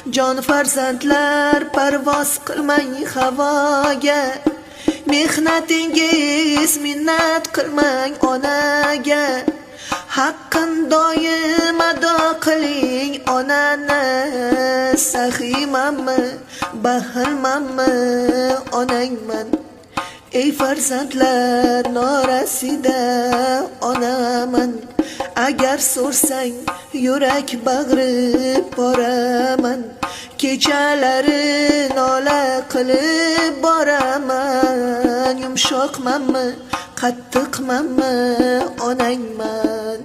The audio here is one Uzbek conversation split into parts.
jon farzandlar parvoz qilmang havoga, mehnatingiz minnat qilmang onaga, haqqin doim ado qiling onani. Saxiymanmi, baxilmanmi, onangman. Ey farzandlar norasida onaman, agar so'rsang yurak bag'rib boraman, kechalari nola qilib boraman. Yumshoqmanmi, qattiqmanmi, onangman.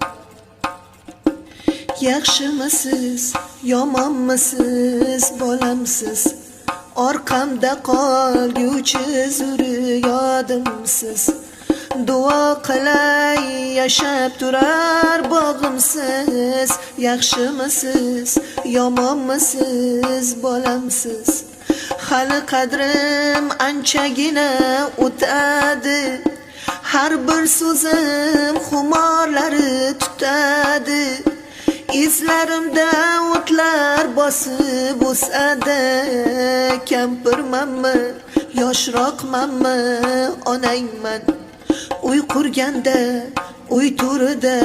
Yaxshimisiz, yomonmisiz, bolamsiz, orqamda qolguvchi zurriyodimsiz. Duo qilay yashab turar bog'imsiz. Yaxshimisiz, yomonmisiz, bolamsiz, hali qadrim anchagina o'tadi, har bir so'zim xumorlari tutadi. Izlarimda o'tlar bosib o'sadi, kampirmanmi, yoshroqmanmi, onangman. Uy qurganda, uy turida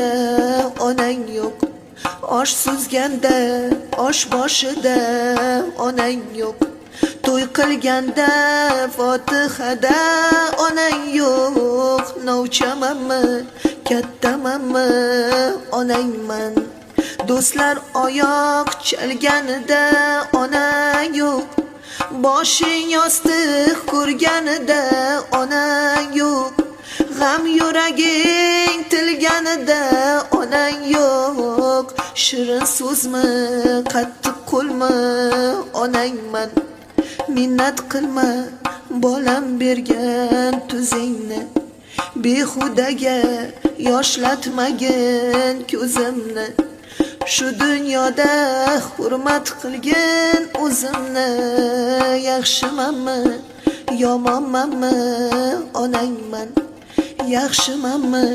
onang yo'q, osh suzganda, osh boshida onang yo'q, to'y qilganda fotihada onang yo'q. Novchamanmi, kattamanmi, onangman. Do'stlar oyoq chalganida onang yo'q, boshing yostiq ko'rganida onang yo'q, g'am yuraging tilganida onang yo'q. Shirin so'zmi, qattiq qo'lmi, onangman. Minnat qilma bolam bergan tuzingni, behudaga yoshlatmagin ko'zimni. Shu dunyoda hurmat qilgin o'zimni. Yaxshimanmi, yomonmanmi, onangman. Yaxshimanmi,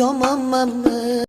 yomonmanmi,